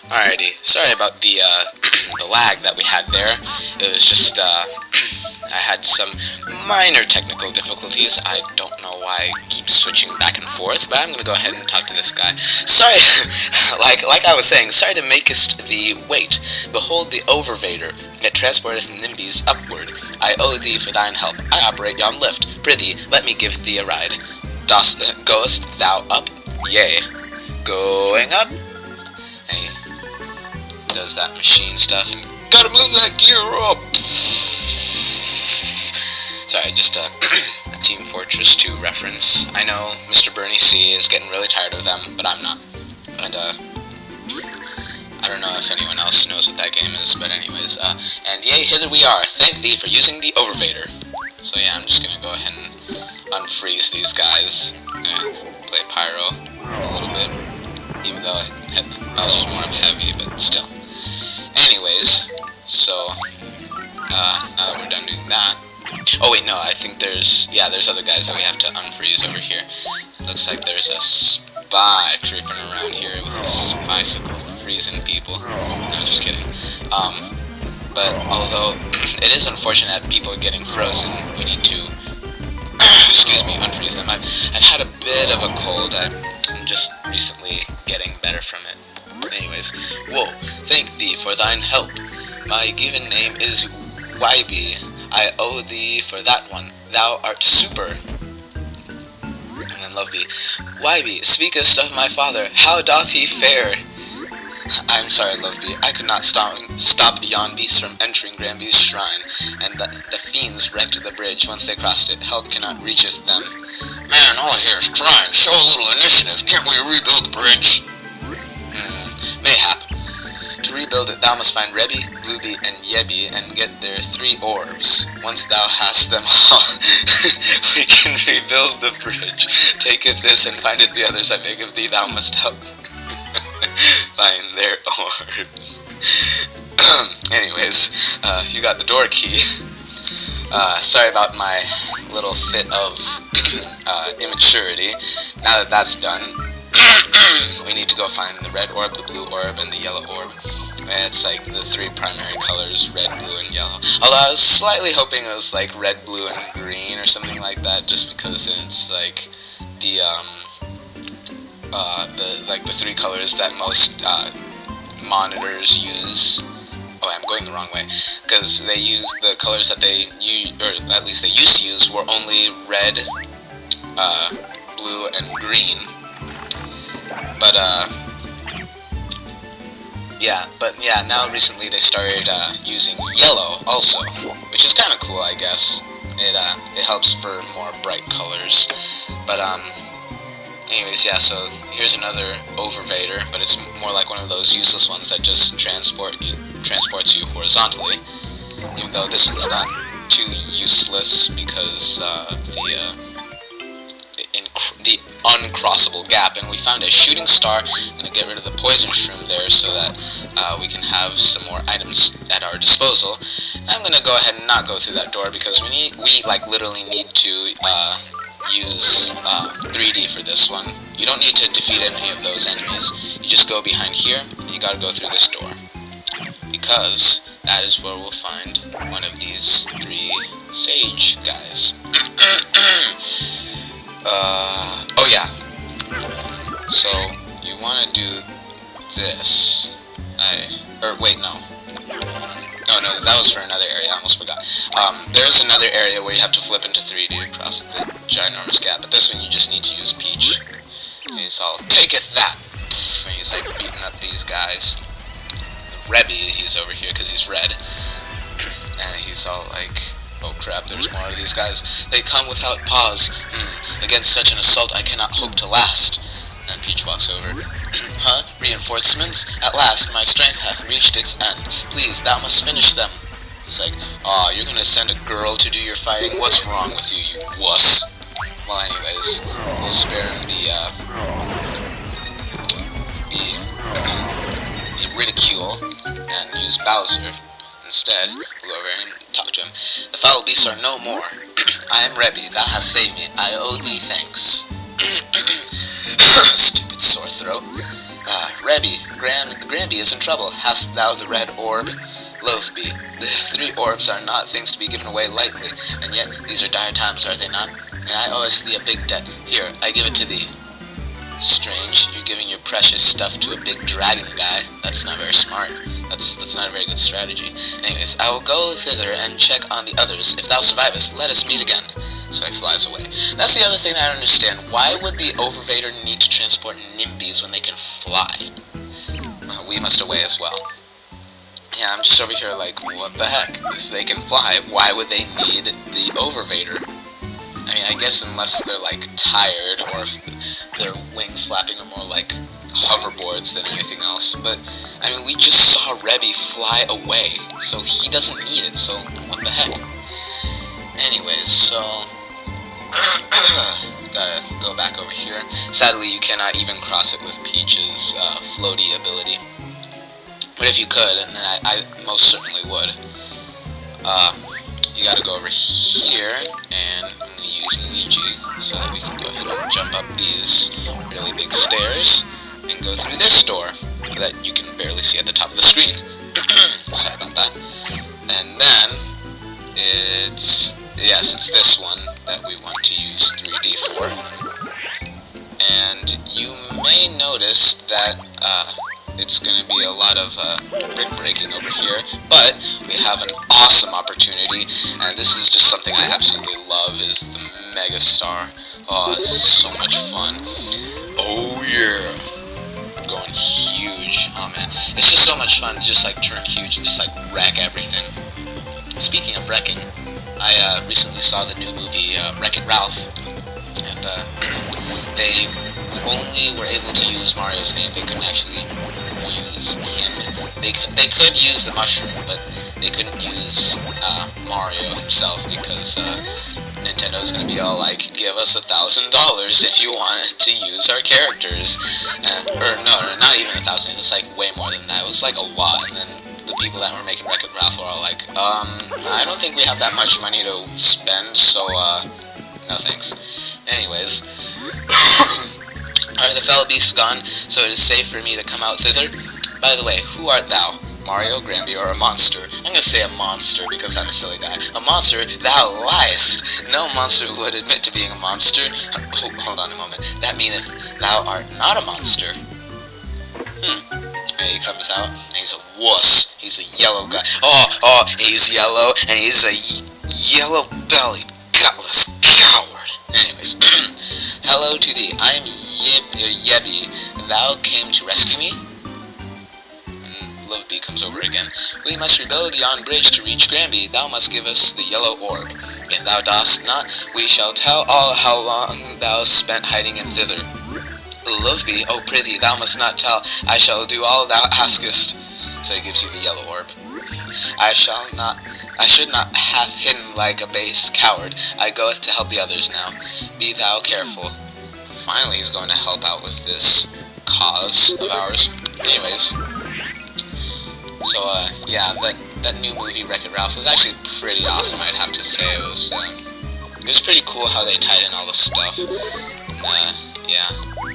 Alrighty, sorry about the the lag that we had there. It was just I had some minor technical difficulties. I don't know why I keep switching back and forth, but I'm gonna go ahead and talk to this guy. Sorry, like I was saying, sorry to makest thee wait. Behold the overvader, it transporteth nimbies upward. I owe thee for thine help. I operate yon lift. Prithee, let me give thee a ride. Goest thou up? Yea. Going up? Hey, does that machine stuff and gotta move that gear up. Sorry, just a Team Fortress 2 reference. I know Mr. Bernie C is getting really tired of them, but I'm not. And I don't know if anyone else knows what that game is, but anyways, and yea, hither we are. Thank thee for using the Overvader. So yeah, I'm just gonna go ahead and unfreeze these guys. Play Pyro a little bit, even though I was just more of heavy, but still. Anyways, so now that we're done doing that. Oh wait, no, I think there's other guys that we have to unfreeze over here. Looks like there's a spy creeping around here with his bicycle freezing people. No, just kidding. But although it is unfortunate that people are getting frozen, we need to excuse me, unfreeze them. I've had a bit of a cold. I'm just recently getting better from it. Anyways, whoa, thank thee for thine help. My given name is Wybie. I owe thee for that one. Thou art super. And then love thee. Wybie, speakest of my father, how doth he fare? I'm sorry, love thee. I could not stop yon beasts from entering Granby's shrine, and the fiends wrecked the bridge once they crossed it. Help cannot reacheth them. Man, all I hear is crying. Show a little initiative. Can't we rebuild the bridge? Mayhap. To rebuild it, thou must find Rebby, Blueby, and Yebby, and get their 3 orbs. Once thou hast them all, we can rebuild the bridge. Taketh this and findeth the others I beg of thee, thou must help find their orbs. Anyways, you got the door key. Sorry about my little fit of immaturity. Now that that's done, we need to go find the red orb, the blue orb, and the yellow orb. It's like the 3 primary colors, red, blue, and yellow. Although I was slightly hoping it was like red, blue, and green or something like that, just because it's like the 3 colors that most monitors use. Oh, I'm going the wrong way, because they use the colors that they use, or at least they used to use, were only red, blue, and green. But yeah, now recently they started using yellow also, which is kind of cool, I guess. It helps for more bright colors. But anyways, yeah. So here's another Overvader, but it's more like one of those useless ones that just transports you horizontally. Even though this one's not too useless because the uncrossable gap, and we found a shooting star. I'm gonna get rid of the poison shroom there so that we can have some more items at our disposal. I'm gonna go ahead and not go through that door because we like literally need to use 3D for this one. You don't need to defeat any of those enemies. You just go behind here and you gotta go through this door, because that is where we'll find one of these 3 sage guys. Oh yeah. So you want to do this. Wait, no. Oh no, that was for another area. I almost forgot. There's another area where you have to flip into 3D across the ginormous gap. But this one you just need to use Peach. And he's all, taketh that. And he's like beating up these guys. Rebby, he's over here because he's red. And he's all like, oh crap, there's more of these guys. They come without pause. Against such an assault I cannot hope to last. And Peach walks over. Huh? Reinforcements? At last my strength hath reached its end. Please, thou must finish them. He's like, aw, you're gonna send a girl to do your fighting? What's wrong with you, you wuss? Well, anyways, we'll spare him the ridicule and use Bowser. Instead, we'll go over and talk to him. The foul beasts are no more. I am Rebby, thou hast saved me. I owe thee thanks. Stupid sore throat. Granby is in trouble. Hast thou the red orb? Loathby, the 3 orbs are not things to be given away lightly, and yet these are dire times, are they not? And I owe us thee a big debt. Here, I give it to thee. Strange, you're giving your precious stuff to a big dragon guy. That's not very smart. That's not a very good strategy. Anyways, I will go thither and check on the others. If thou survivest, let us meet again. So he flies away. That's the other thing I don't understand. Why would the Overvader need to transport NIMBYs when they can fly? Well, we must away as well. Yeah, I'm just over here like, what the heck? If they can fly, why would they need the Overvader? I mean, I guess unless they're like tired, or if their wings flapping are more like hoverboards than anything else. But, I mean, we just saw Rebby fly away, so he doesn't need it, so what the heck? Anyways, so gotta go back over here. Sadly, you cannot even cross it with Peach's floaty ability. But if you could, and then I most certainly would, you gotta go over here, and I'm gonna use Luigi so that we can go ahead and jump up these really big stairs and go through this door that you can barely see at the top of the screen. Sorry about that. And then it's this one that we want to use 3D for. And you may notice that it's going to be a lot of brick breaking over here, but we have an awesome opportunity, and this is just something I absolutely love, is the Megastar. Oh, it's so much fun. Oh yeah, going huge. Oh man, it's just so much fun to just like turn huge and just like wreck everything. Speaking of wrecking, I recently saw the new movie Wreck-It Ralph, and they only were able to use Mario's name. They couldn't actually use him. They could use the mushroom, but they couldn't use Mario himself, because Nintendo's gonna be all like, give us $1,000 if you wanted to use our characters. Or no, not even 1,000. It was like way more than that. It was like a lot. And then the people that were making Wreck-It Ralph were all like, I don't think we have that much money to spend, so no thanks. Anyways. Alright, the fellow beast is gone, so it is safe for me to come out thither. By the way, who art thou? Mario, Granby, or a monster? I'm gonna say a monster because I'm a silly guy. A monster? Thou liest! No monster would admit to being a monster. Hold on a moment. That meaneth thou art not a monster. And he comes out, and he's a wuss. He's a yellow guy. Oh, he's yellow, and he's a yellow-bellied, gutless coward. Anyways, hello to thee. I am Yebby. Thou came to rescue me? Loathby comes over again. We must rebuild yon bridge to reach Granby. Thou must give us the yellow orb. If thou dost not, we shall tell all how long thou spent hiding in thither. Loathby, oh prithee, thou must not tell. I shall do all thou askest. So he gives you the yellow orb. I should not have hidden like a base coward. I goeth to help the others now. Be thou careful. Finally, he's going to help out with this cause of ours. Anyways, so yeah, that new movie Wreck-It Ralph was actually pretty awesome. I'd have to say it was pretty cool how they tied in all the stuff. Yeah,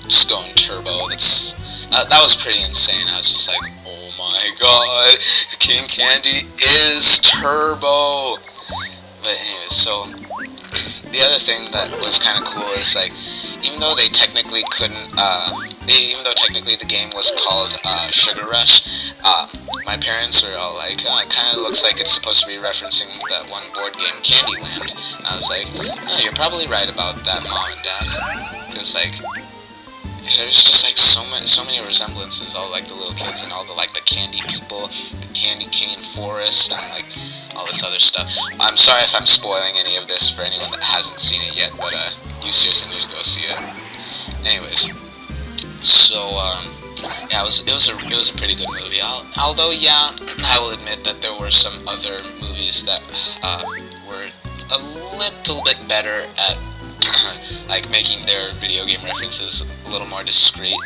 just going turbo. That was pretty insane. I was just like, oh my god, King Candy is turbo. But anyways, so the other thing that was kind of cool is like, even though they technically couldn't, even though technically the game was called Sugar Rush, my parents were all like, oh, it kind of looks like it's supposed to be referencing that one board game, Candyland. And I was like, oh, you're probably right about that, Mom and Dad. Because like, there's just like so many resemblances, all like the little kids and all the like the candy people, the candy cane forest, and like all this other stuff. I'm sorry if I'm spoiling any of this for anyone that hasn't seen it yet, but you seriously need to go see it. Anyways, so yeah, it was a pretty good movie. Although yeah, I will admit that there were some other movies that were a little bit better at like making their video game references a little more discreet.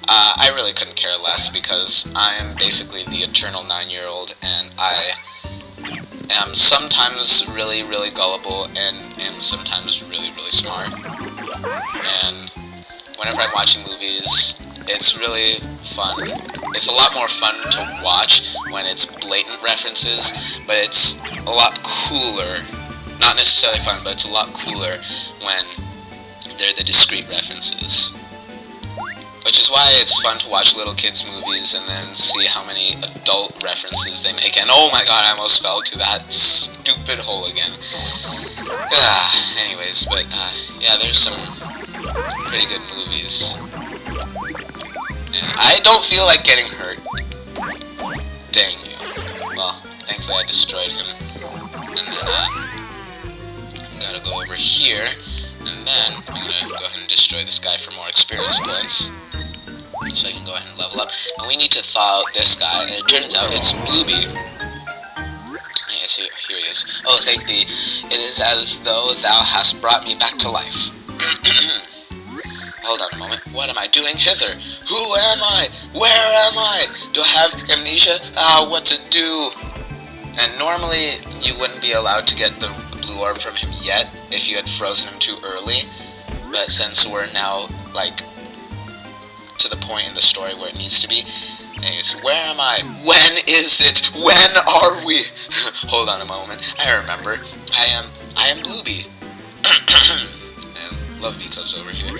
I really couldn't care less because I am basically the eternal 9-year-old, and I am sometimes really, really gullible and am sometimes really, really smart. And whenever I'm watching movies, it's really fun. It's a lot more fun to watch when it's blatant references, but it's a lot cooler. Not necessarily fun, but it's a lot cooler when they're the discrete references. Which is why it's fun to watch little kids' movies and then see how many adult references they make. And oh my god, I almost fell to that stupid hole again. Anyways, but yeah, there's some pretty good movies. And I don't feel like getting hurt. Dang you. Well, thankfully I destroyed him. And then, I gotta go over here. And then, I'm gonna go ahead and destroy this guy for more experience points. So I can go ahead and level up. And we need to thaw out this guy. And it turns out it's Blueby. Yes, here he is. Oh, thank thee. It is as though thou hast brought me back to life. Hold on a moment. What am I doing hither? Who am I? Where am I? Do I have amnesia? What to do? And normally, you wouldn't be allowed to get the blue orb from him yet if you had frozen him too early. But since we're now, like, to the point in the story where it needs to be. Anyways, where am I? When is it? When are we? Hold on a moment. I remember. I am Blueby. And Loveby comes over here.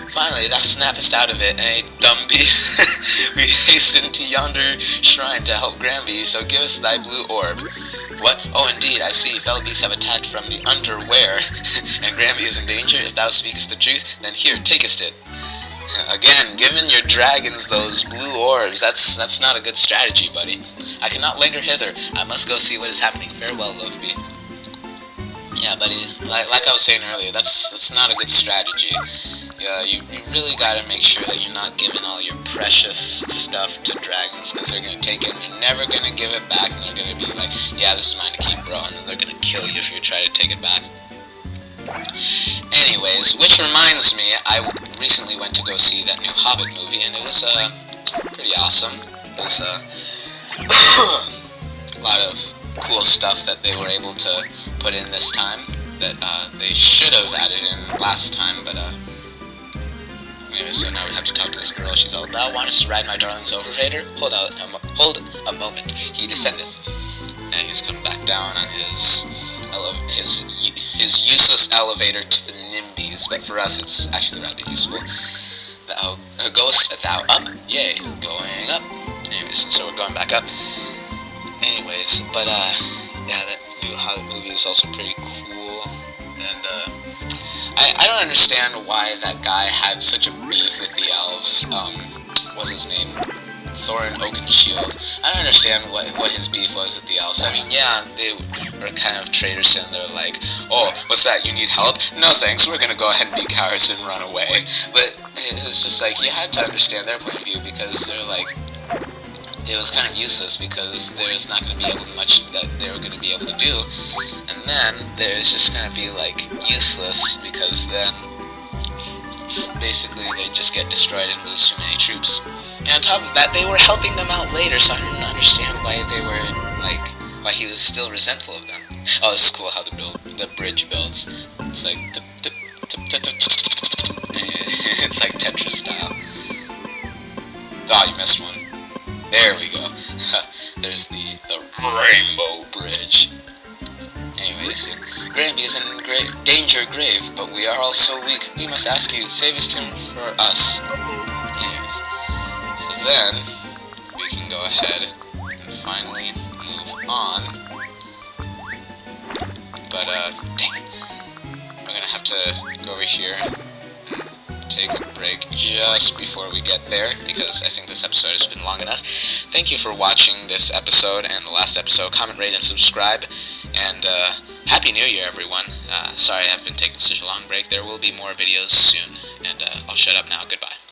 Finally, thou snappest out of it, eh, Dumby? We hasten to yonder shrine to help Granby, so give us thy blue orb. What? Oh, indeed, I see. Fellow beasts have attacked from the underwear, and Granby is in danger. If thou speakest the truth, then here, takest it. Again, giving your dragons those blue orbs, that's not a good strategy, buddy. I cannot linger hither. I must go see what is happening. Farewell, Loveby. Yeah, buddy, like I was saying earlier, that's not a good strategy. Yeah, you really gotta make sure that you're not giving all your precious stuff to dragons, because they're gonna take it and they're never gonna give it back, and they're gonna be like, yeah, this is mine to keep, bro, and then they're gonna kill you if you try to take it back. Anyways, which reminds me, I recently went to go see that new Hobbit movie, and it was pretty awesome. It was a lot of cool stuff that they were able to put in this time that they should have added in last time, but anyway, so now we have to talk to this girl. She's all, thou wantest to ride my darling's overvator? Hold a moment. He descendeth. And he's come back down on his useless elevator to the Nimbies, but for us it's actually rather useful. Thou goest thou up? Yay, going up. Anyways, so we're going back up. Anyways, but yeah, that new Hobbit movie is also pretty cool, and I don't understand why that guy had such a beef with the elves. What's his name? Thorin Oakenshield. I don't understand what his beef was with the elves. I mean, yeah, they were kind of traitors, and they're like, oh, what's that, you need help? No thanks, we're gonna go ahead and be cowards and run away. But it was just like, you had to understand their point of view, because they're like, it was kind of useless, because there's not going to be much that they were going to be able to do, and then there's just going to be like useless, because then basically they just get destroyed and lose too many troops. And on top of that, they were helping them out later, so I didn't understand why they were like, why he was still resentful of them. Oh, this is cool how the bridge builds. It's like it's like Tetris style. Oh, you missed one. There we go. There's the Rainbow Bridge. Anyways, Granby is in danger grave, but we are all so weak. We must ask you, savest him for us. Anyways, so then we can go ahead and finally move on. But dang, we're gonna have to go over here and take a break just before we get there, because I think this episode has been long enough. Thank you for watching this episode and the last episode. Comment, rate, and subscribe. And Happy New Year, everyone. Sorry I've been taking such a long break. There will be more videos soon. And I'll shut up now. Goodbye.